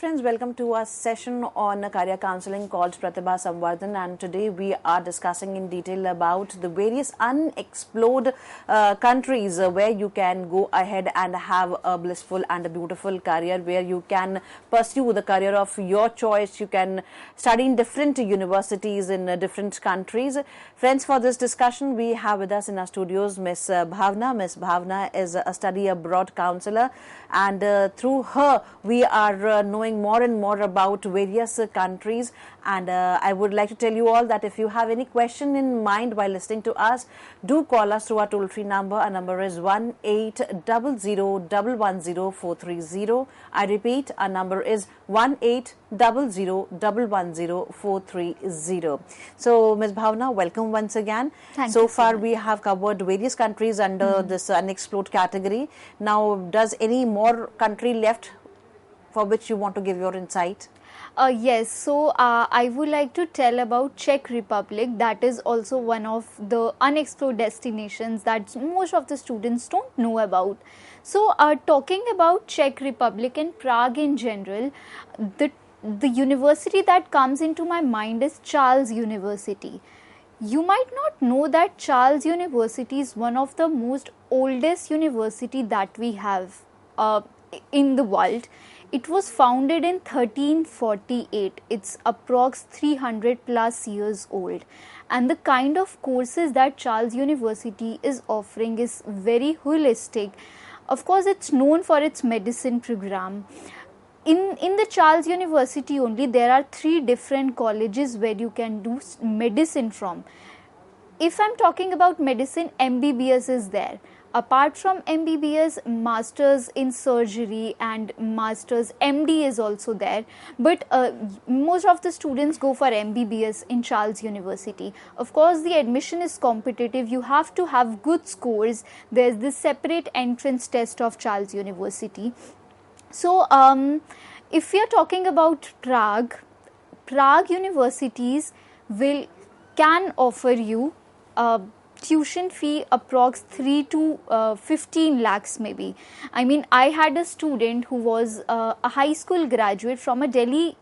friends, welcome to our session on career counseling called Pratibha Samvardhan, and today we are discussing in detail about the various unexplored countries where you can go ahead and have a blissful and a beautiful career, where you can pursue the career of your choice. You can study in different universities in different countries. Friends, for this discussion we have with us in our studios Miss Bhavna. Miss Bhavna is a study abroad counselor, and through her we are knowing more and more about various countries. And I would like to tell you all that if you have any question in mind while listening to us, do call us through our toll-free number. Our number is 1-800-110-430. I repeat, our number is 1-800-110-430. So, Ms. Bhavna, welcome once again. Thank you so far, we have covered various countries under this unexplored category. Now, does any more country left for which you want to give your insight? Yes, so I would like to tell about Czech Republic. That is also one of the unexplored destinations that most of the students don't know about. So talking about Czech Republic and Prague in general, the university that comes into my mind is Charles University. You might not know that Charles University is one of the most oldest university that we have in the world. It was founded in 1348. It's approx 300 plus years old. And the kind of courses that Charles University is offering is very holistic. Of course, it's known for its medicine program. In the Charles University only, there are 3 different colleges where you can do medicine from. If I'm talking about medicine, MBBS is there. Apart from MBBS, Masters in Surgery and Masters MD is also there. But most of the students go for MBBS in Charles University. Of course, the admission is competitive. You have to have good scores. There's this separate entrance test of Charles University. So, if we are talking about Prague universities can offer you tuition fee approx 3 to 15 lakhs maybe. I mean, I had a student who was a high school graduate from a Delhi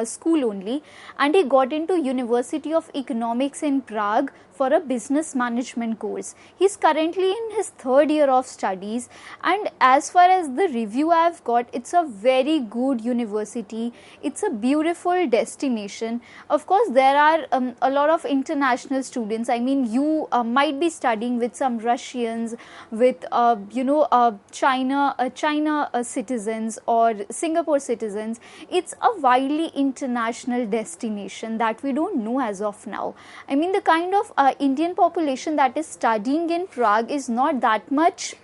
school only, and he got into University of Economics in Prague for a business management course. He's currently in his 3rd year of studies, and as far as the review I've got, it's a very good university. It's a beautiful destination. Of course, there are a lot of international students. I mean, you might be studying with some Russians, with China citizens or Singapore citizens. It's a widely international destination that we don't know as of now. I mean, the kind of Indian population that is studying in Prague is not that much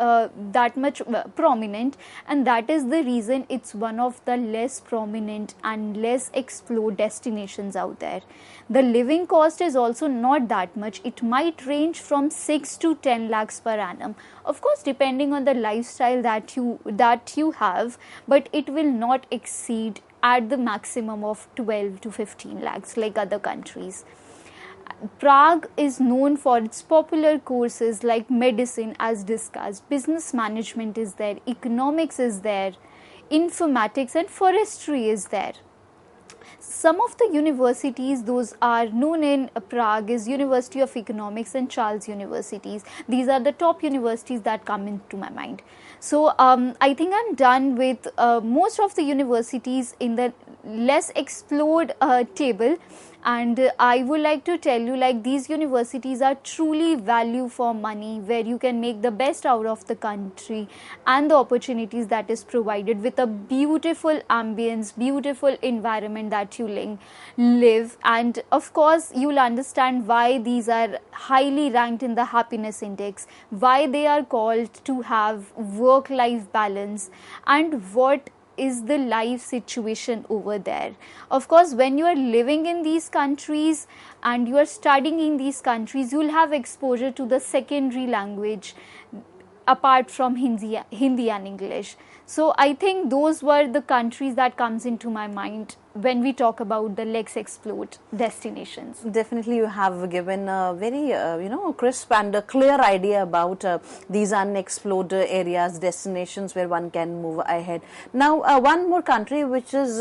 prominent, and that is the reason it's one of the less prominent and less explored destinations out there. The living cost is also not that much. It might range from 6 to 10 lakhs per annum. Of course, depending on the lifestyle that you have, but it will not exceed at the maximum of 12 to 15 lakhs like other countries. Prague is known for its popular courses like medicine, as discussed, business management is there, economics is there, informatics and forestry is there. Some of the universities those are known in Prague is University of Economics and Charles Universities. These are the top universities that come into my mind. So I think I'm done with most of the universities in the less explored table, and I would like to tell you, like, these universities are truly value for money, where you can make the best out of the country and the opportunities that is provided with a beautiful ambience, beautiful environment that you live. And of course, you'll understand why these are highly ranked in the happiness index, why they are called to have work-life balance, and what is the life situation over there. Of course, when you are living in these countries and you are studying in these countries, you will have exposure to the secondary language apart from Hindi and English. So I think those were the countries that comes into my mind when we talk about the Let's Explored Destinations. Definitely, you have given a very, crisp and a clear idea about these unexplored areas, destinations where one can move ahead. Now, one more country which is,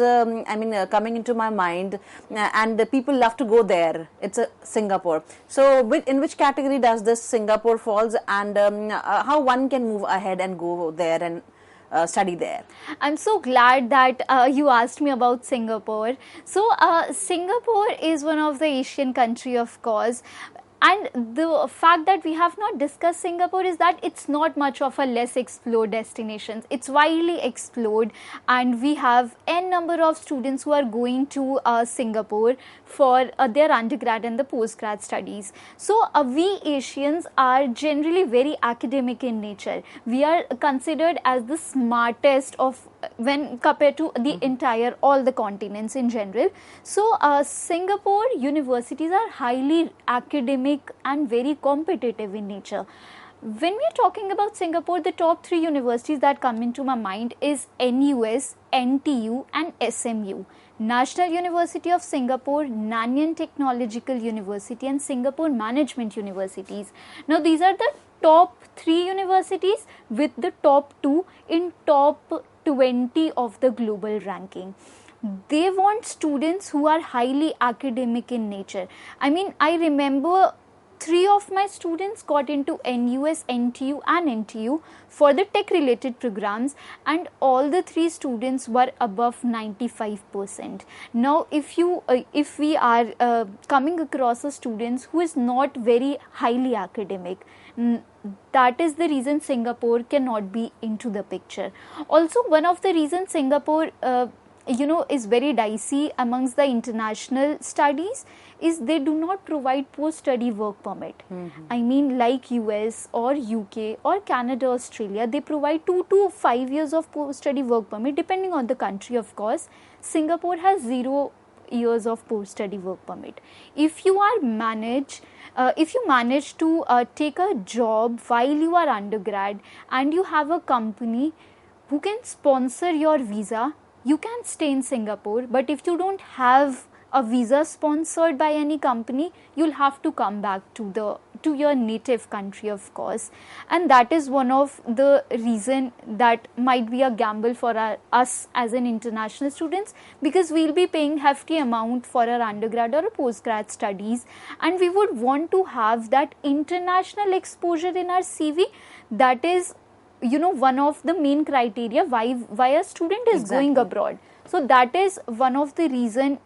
coming into my mind, and the people love to go there. It's Singapore. So, in which category does this Singapore falls, and how one can move ahead and go there and study there? I'm so glad that you asked me about Singapore. So, Singapore is one of the Asian country, of course. And the fact that we have not discussed Singapore is that it's not much of a less explored destination. It's widely explored, and we have n number of students who are going to Singapore for their undergrad and the postgrad studies. So we Asians are generally very academic in nature. We are considered as the smartest of when compared to the entire all the continents in general. So Singapore universities are highly academic and very competitive in nature. When we are talking about Singapore, the top 3 universities that come into my mind is NUS, NTU and SMU. National University of Singapore, Nanyang Technological University and Singapore Management Universities. Now these are the top 3 universities with the top 2 in top 20 of the global ranking. They want students who are highly academic in nature. I mean, I remember 3 of my students got into NUS, NTU and NTU for the tech related programs, and all the 3 students were above 95%. Now if we are coming across a students who is not very highly academic, that is the reason Singapore cannot be into the picture. Also, one of the reasons Singapore is very dicey amongst the international studies is they do not provide post-study work permit. I mean, like US or UK or Canada, Australia, they provide 2 to 5 years of post-study work permit depending on the country, of course. Singapore has 0 years of post-study work permit. If you manage to take a job while you are undergrad and you have a company who can sponsor your visa, you can stay in Singapore. But if you don't have a visa sponsored by any company, you'll have to come back to your native country, of course. And that is one of the reason that might be a gamble for us as an international students, because we'll be paying hefty amount for our undergrad or postgrad studies, and we would want to have that international exposure in our CV. That is one of the main criteria why a student is going abroad. So that is one of the reason.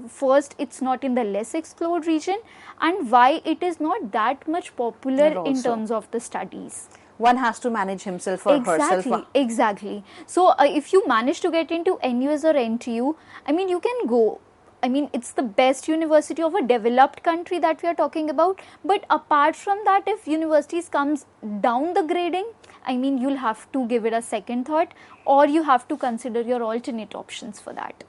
First, it's not in the less explored region, and why it is not that much popular in terms of the studies. One has to manage himself or herself. Exactly. So if you manage to get into NUS or NTU, I mean, you can go. I mean, it's the best university of a developed country that we are talking about. But apart from that, if universities comes down the grading, I mean, you'll have to give it a second thought, or you have to consider your alternate options for that.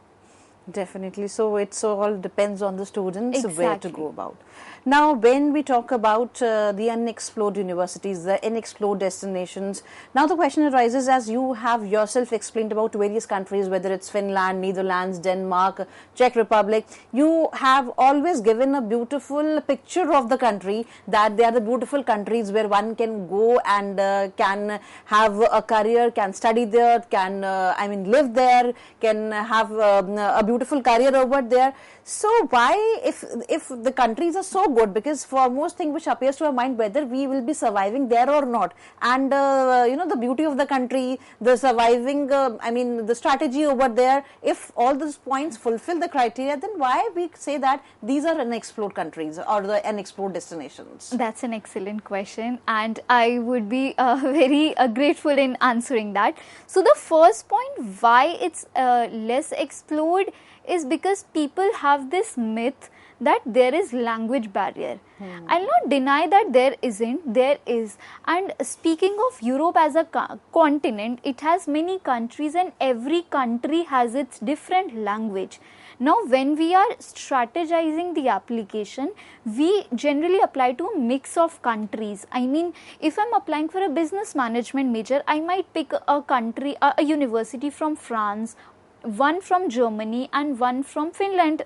Definitely. So it's all depends on the students where to go about. Now, when we talk about the unexplored universities, the unexplored destinations, now the question arises, as you have yourself explained about various countries, whether it's Finland, Netherlands, Denmark, Czech Republic, you have always given a beautiful picture of the country, that they are the beautiful countries where one can go and can have a career, can study there, can live there, can have a beautiful career over there. So why, if the countries are so good, because for most thing which appears to our mind, whether we will be surviving there or not, and the beauty of the country, the surviving, the strategy over there, if all these points fulfill the criteria, then why we say that these are unexplored countries or the unexplored destinations? That's an excellent question, and I would be very grateful in answering that. So the first point why it's less explored is because people have this myth that there is language barrier. I'll not deny that there isn't, there is. And speaking of Europe as a continent, it has many countries, and every country has its different language. Now, when we are strategizing the application, we generally apply to a mix of countries. I mean, if I'm applying for a business management major, I might pick a country, a university from France one from Germany and one from Finland,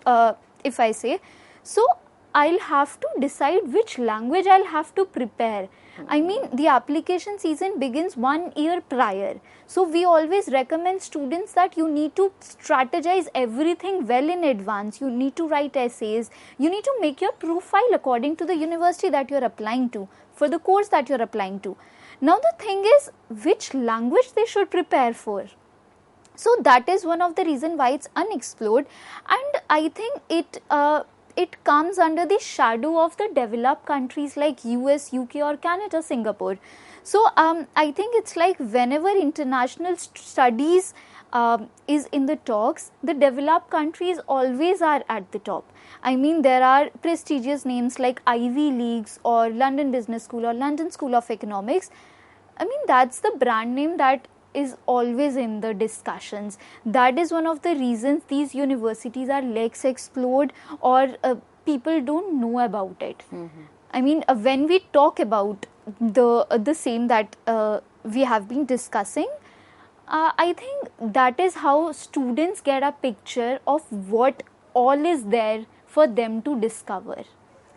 if I say. So I'll have to decide which language I'll have to prepare. I mean, the application season begins 1 year prior. So we always recommend students that you need to strategize everything well in advance. You need to write essays. You need to make your profile according to the university that you're applying to, for the course that you're applying to. Now the thing is, which language they should prepare for. So that is one of the reasons why it's unexplored, and I think it comes under the shadow of the developed countries like US, UK or Canada, Singapore. So I think it's like whenever international studies is in the talks, the developed countries always are at the top. I mean, there are prestigious names like Ivy Leagues or London Business School or London School of Economics. I mean, that's the brand name that is always in the discussions. That is one of the reasons these universities are less explored, or people don't know about it. I mean, when we talk about the same that we have been discussing, I think that is how students get a picture of what all is there for them to discover.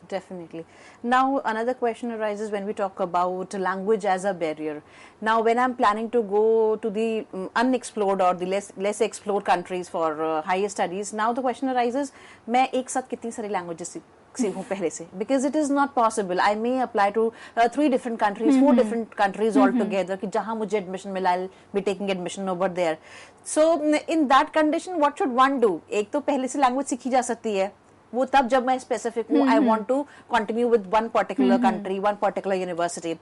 Definitely. Now, another question arises when we talk about language as a barrier. Now, when I'm planning to go to the unexplored or the less explored countries for higher studies, now the question arises, मैं एक साथ कितनी सारी languages सीखूं पहले से? Because it is not possible. I may apply to 3 different countries, 4 different countries altogether, कि जहाँ मुझे admission मिला, I'll be taking admission over there. So, in that condition, what should one do? एक तो पहले से language सीखी जा सकती है, वो तब जब मैं specific हूँ, I want to continue with one particular country, one particular university.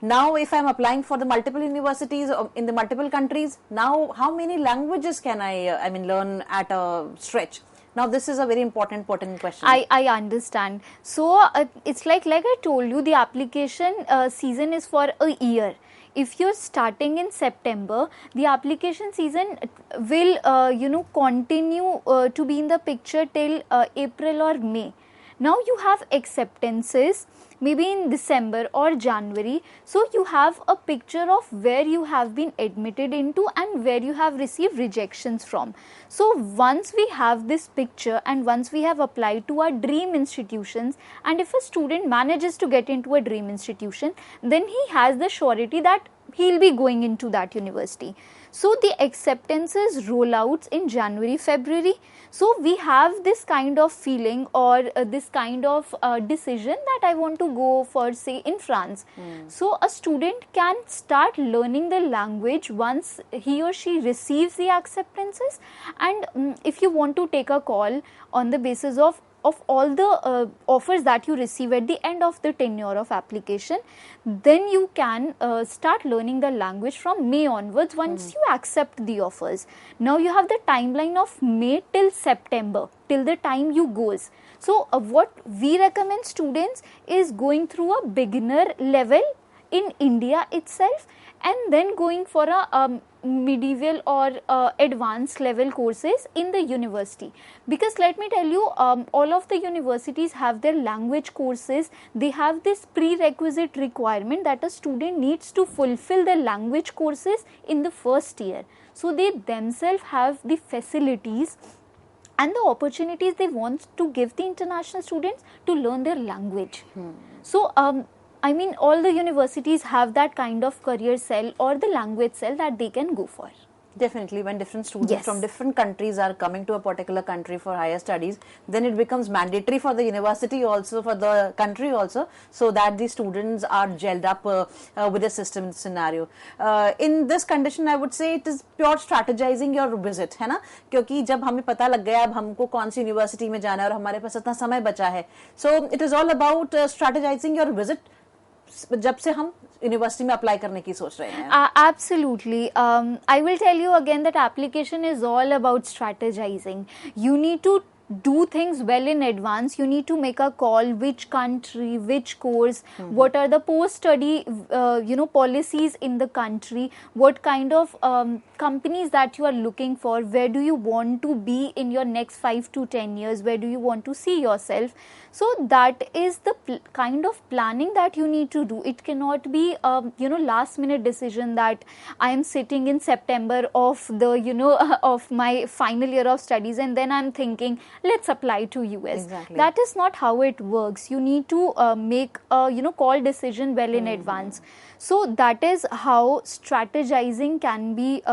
Now, if I'm applying for the multiple universities in the multiple countries, now how many languages can I learn at a stretch? Now, this is a very important question. I understand. So, it's like I told you, the application season is for a year. If you're starting in September, the application season will, continue to be in the picture till April or May. Now you have acceptances maybe in December or January. So you have a picture of where you have been admitted into and where you have received rejections from. So once we have this picture and once we have applied to our dream institutions, and if a student manages to get into a dream institution, then he has the surety that he'll be going into that university. So the acceptances rollouts in January, February. So we have this kind of feeling or this kind of decision that I want to go for, say, in France. So a student can start learning the language once he or she receives the acceptances. And if you want to take a call on the basis of all the offers that you receive at the end of the tenure of application, then you can start learning the language from May onwards once you accept the offers. Now you have the timeline of May till September, till the time you goes. So what we recommend students is going through a beginner level in India itself and then going for a medieval or advanced level courses in the university, because let me tell you, all of the universities have their language courses. They have this prerequisite requirement that a student needs to fulfill the language courses in the first year. So they themselves have the facilities and the opportunities they want to give the international students to learn their language. So I mean, all the universities have that kind of career cell or the language cell that they can go for. Definitely, when different students from different countries are coming to a particular country for higher studies, then it becomes mandatory for the university also, for the country also, so that the students are gelled up with the system scenario. In this condition, I would say it is pure strategizing your visit, है ना? क्योंकि जब हमें पता लग गया अब हमको कौन सी यूनिवर्सिटी में जाना है और हमारे पास इतना समय बचा है, so it is all about strategizing your visit जब से हम यूनिवर्सिटी में अप्लाई करने की सोच रहे हैं. Absolutely. I will tell you again that application is all about strategizing. You need to do things well in advance. You need to make a call, which country, which course, what are the post-study policies in the country, what kind of companies that you are looking for, where do you want to be in your next 5 to 10 years, where do you want to see yourself. So that is the kind of planning that you need to do. It cannot be last minute decision that I am sitting in September of the of my final year of studies and then I'm thinking let's apply to US. Exactly. That is not how it works. You need to make a call decision well in advance. So that is how strategizing can be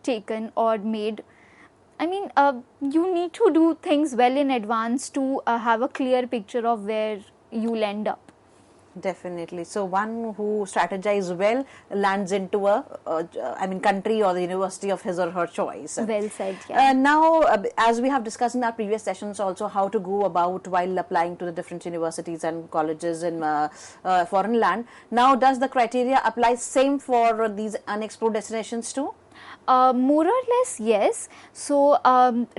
taken or made. I mean, you need to do things well in advance to have a clear picture of where you'll end up. Definitely. So one who strategizes well lands into a, country or the university of his or her choice. Well said. Yeah. Now, as we have discussed in our previous sessions, also how to go about while applying to the different universities and colleges in foreign land. Now, does the criteria apply same for these unexplored destinations too? More or less, yes. So,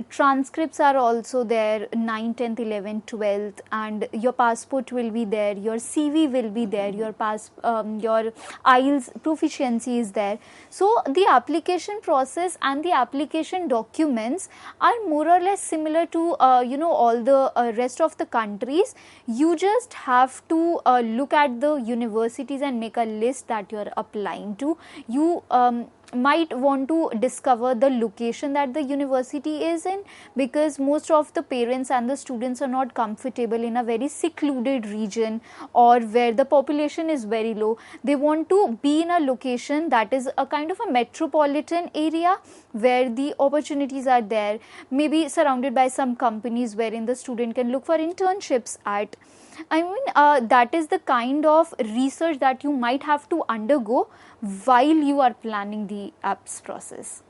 transcripts are also there, 9th, 10th, 11th, 12th, and your passport will be there, your CV will be there, your IELTS proficiency is there. So, the application process and the application documents are more or less similar to, all the rest of the countries. You just have to look at the universities and make a list that you are applying to. You might want to discover the location that the university is in, because most of the parents and the students are not comfortable in a very secluded region or where the population is very low. They want to be in a location that is a kind of a metropolitan area where the opportunities are there, maybe surrounded by some companies wherein the student can look for internships at. I mean, that is the kind of research that you might have to undergo while you are planning the apps process.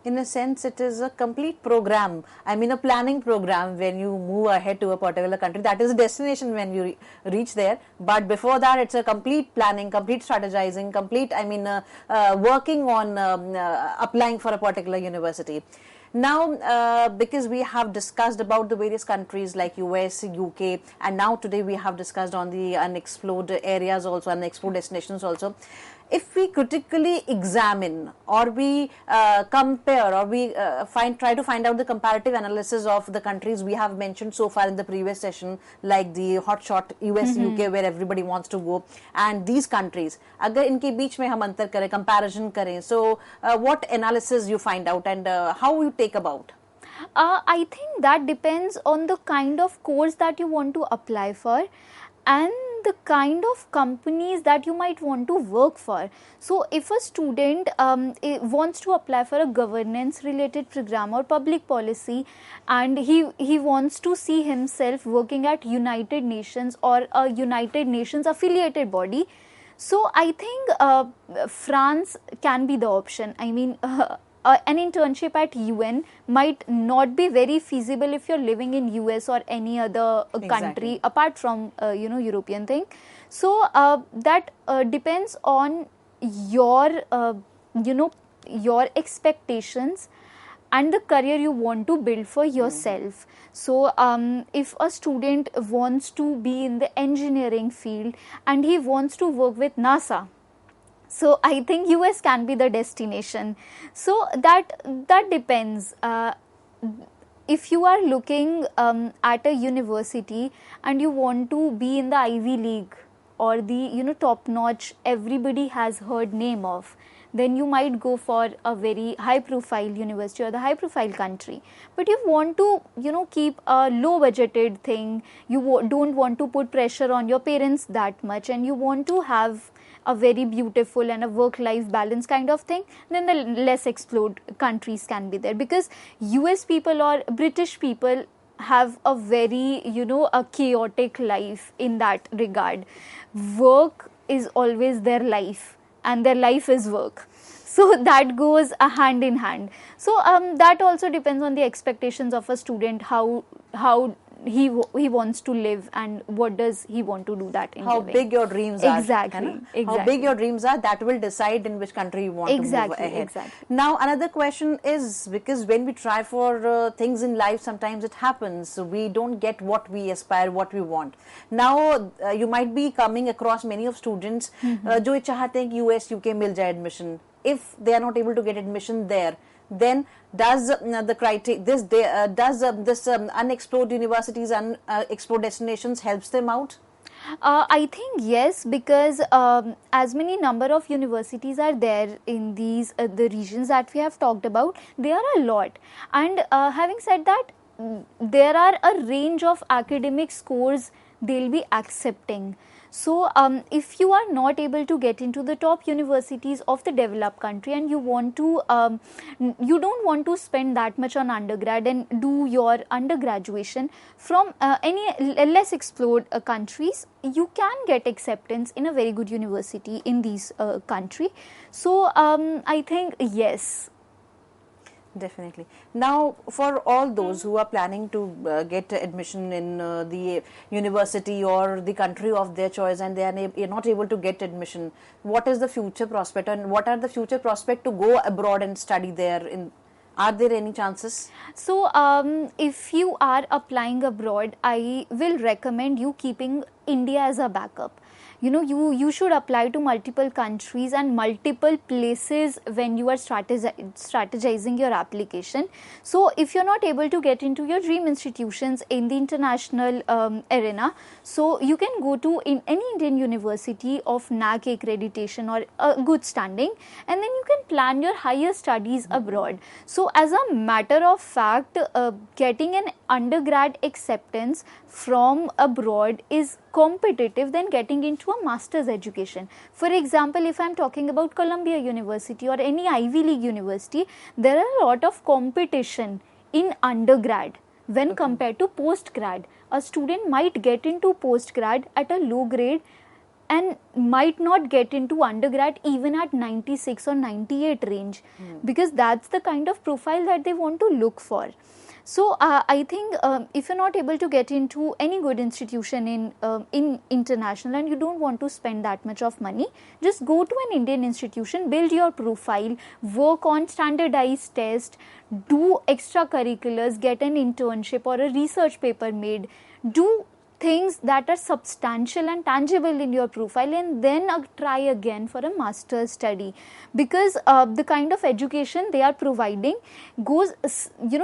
In a sense, it is a complete program. I mean, a planning program when you move ahead to a particular country. That is a destination when you reach there. But before that, it's a complete planning, complete strategizing, complete, working on applying for a particular university. Now, because we have discussed about the various countries like US, UK, and now today we have discussed on the unexplored areas also, unexplored destinations also. If we critically examine or we compare or we try to find out the comparative analysis of the countries we have mentioned so far in the previous session, like the hotshot US, UK, where everybody wants to go, and these countries, agar inke beech mein hum antar kare, comparison kare, so what analysis you find out and how you take about? I think that depends on the kind of course that you want to apply for and the kind of companies that you might want to work for. So, if a student wants to apply for a governance related program or public policy, and he wants to see himself working at United Nations or a United Nations affiliated body, so I think France can be the option. I mean, an internship at UN might not be very feasible if you're living in US or any other country apart from European thing. So that depends on your your expectations and the career you want to build for yourself. So if a student wants to be in the engineering field and he wants to work with NASA, so I think US can be the destination. So that depends. If you are looking at a university and you want to be in the Ivy League or the top notch everybody has heard name of, then you might go for a very high profile university or the high profile country. But you want to keep a low budgeted thing, you don't want to put pressure on your parents that much, and you want to have a very beautiful and a work-life balance kind of thing, then the less explored countries can be there, because US people or British people have a very a chaotic life in that regard. Work is always their life and their life is work, so that goes hand in hand. So that also depends on the expectations of a student, how he wants to live and what does he want to do that in how living. Big your dreams are. Exactly. How big your dreams are, that will decide in which country you want to move ahead. Exactly. Now another question is, because when we try for things in life, sometimes it happens, so we don't get what we aspire, what we want. Now you might be coming across many of students जो चाहते हैं कि US UK मिल जाए admission. If they are not able to get admission there, then does the criteria this unexplored universities and explored destinations helps them out? I think yes, because as many number of universities are there in these the regions that we have talked about, there are a lot. And having said that, there are a range of academic scores they'll be accepting. So if you are not able to get into the top universities of the developed country, and you want to you don't want to spend that much on undergrad and do your undergraduation from any less explored countries, you can get acceptance in a very good university in these country. So I think yes. Definitely. Now, for all those who are planning to get admission in the university or the country of their choice, and they are not able to get admission, what is the future prospect, and what are the future prospect to go abroad and study there? Are there any chances? So, if you are applying abroad, I will recommend you keeping India as a backup. You know, you should apply to multiple countries and multiple places when you are strategizing your application. So if you're not able to get into your dream institutions in the international arena, so you can go to any Indian university of NAC accreditation or a good standing, and then you can plan your higher studies abroad. So as a matter of fact, getting an undergrad acceptance from abroad is competitive than getting into a master's education. For example, if I am talking about Columbia University or any Ivy League university, there are a lot of competition in undergrad when compared to postgrad. A student might get into postgrad at a low grade and might not get into undergrad even at 96 or 98 range, because that's the kind of profile that they want to look for. So I think if you're not able to get into any good institution in international, and you don't want to spend that much of money, just go to an Indian institution, build your profile, work on standardized test, do extracurriculars, get an internship or a research paper made, do things that are substantial and tangible in your profile, and then try again for a master's study, because the kind of education they are providing goes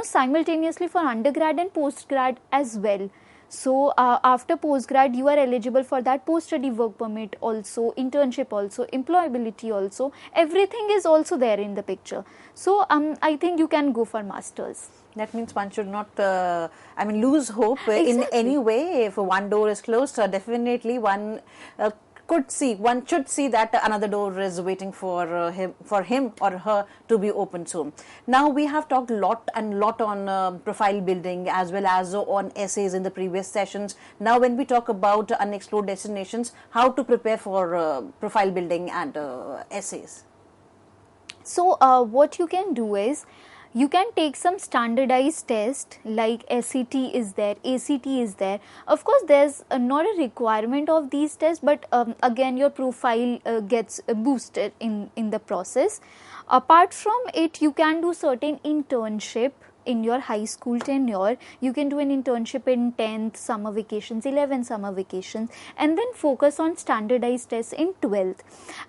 simultaneously for undergrad and postgrad as well. So after postgrad, you are eligible for that post-study work permit also, internship also, employability also, everything is also there in the picture. So I think you can go for masters. That means one should not, lose hope in any way. If one door is closed, definitely one should see that another door is waiting for him or her to be opened soon. Now we have talked a lot on profile building as well as on essays in the previous sessions. Now when we talk about unexplored destinations, how to prepare for profile building and essays. So what you can do is, you can take some standardized test like SET is there, ACT is there. Of course, there's not a requirement of these tests, but again your profile gets boosted in the process. Apart from it, you can do certain internship in your high school tenure. You can do an internship in 10th summer vacations, 11th summer vacations, and then focus on standardized tests in 12th.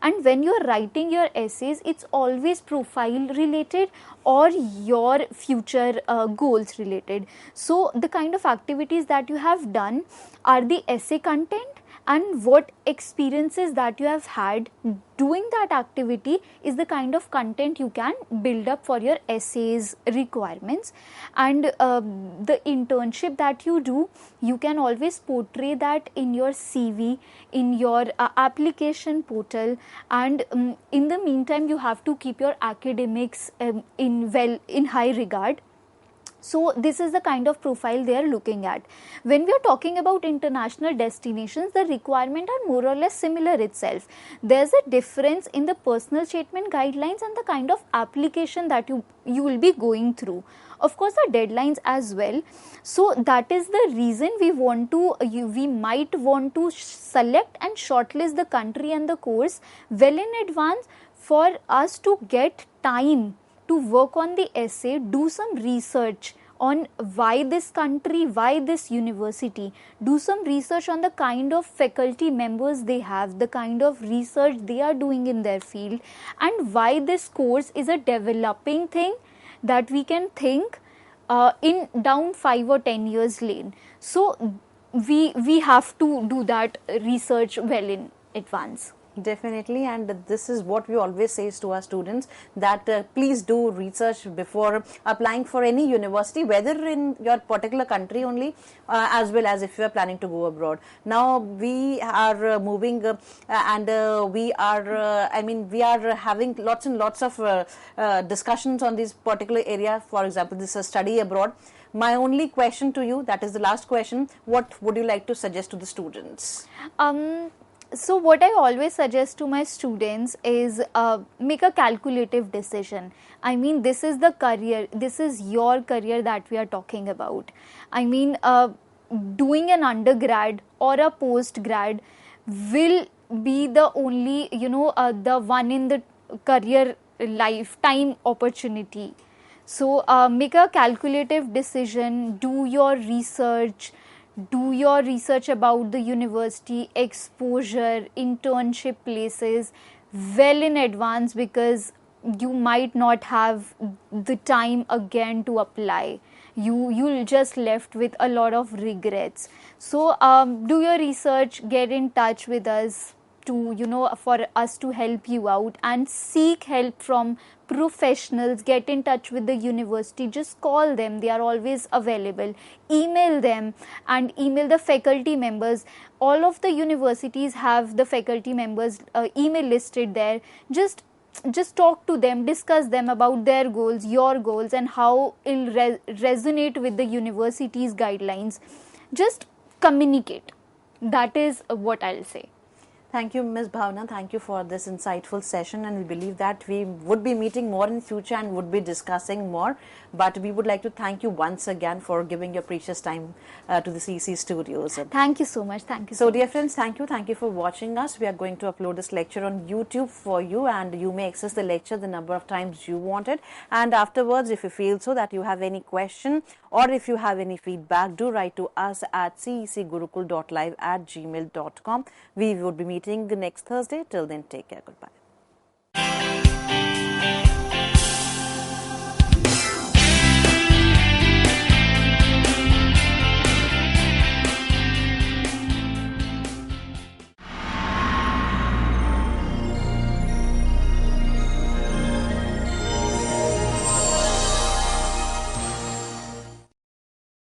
And when you're writing your essays, it's always profile related or your future goals related. So the kind of activities that you have done are the essay content, and what experiences that you have had doing that activity is the kind of content you can build up for your essays requirements. And the internship that you do, you can always portray that in your CV, in your application portal, and in the meantime you have to keep your academics in high regard. So this is the kind of profile they are looking at. When we are talking about international destinations, the requirements are more or less similar itself. There's a difference in the personal statement guidelines and the kind of application that you will be going through. Of course, the deadlines as well. So that is the reason we might want to select and shortlist the country and the course well in advance for us to get time to work on the essay, do some research on why this country, why this university, do some research on the kind of faculty members they have, the kind of research they are doing in their field, and why this course is a developing thing that we can think in down 5 or 10 years lane. So we have to do that research well in advance. Definitely, and this is what we always say to our students, that please do research before applying for any university, whether in your particular country only, as well as if you are planning to go abroad. Now we are moving and we are we are having lots and lots of discussions on this particular area. For example, this is study abroad. My only question to you, that is the last question, what would you like to suggest to the students? So what I always suggest to my students is make a calculative decision. I mean, this is the career, this is your career that we are talking about. I mean, doing an undergrad or a postgrad will be the only, the one in the career lifetime opportunity. So make a calculative decision, do your research about the university, exposure, internship places well in advance, because you might not have the time again to apply. You'll just left with a lot of regrets. So do your research, get in touch with us to for us to help you out, and seek help from professionals. Get in touch with the university, just call them, they are always available. Email them and email the faculty members. All of the universities have the faculty members email listed there. Just talk to them, discuss them about their goals, your goals, and how it'll resonate with the university's guidelines. Just communicate. That is what I'll say. Thank you, Ms. Bhavna. Thank you for this insightful session, and we believe that we would be meeting more in future and would be discussing more. But we would like to thank you once again for giving your precious time to the CEC studios. Thank you so much. Thank you so dear friends, thank you. Thank you for watching us. We are going to upload this lecture on YouTube for you, and you may access the lecture the number of times you want it. And afterwards, if you feel so that you have any question or if you have any feedback, do write to us at cecgurukul.live@gmail.com. We would be meeting next Thursday. Till then, take care. Goodbye.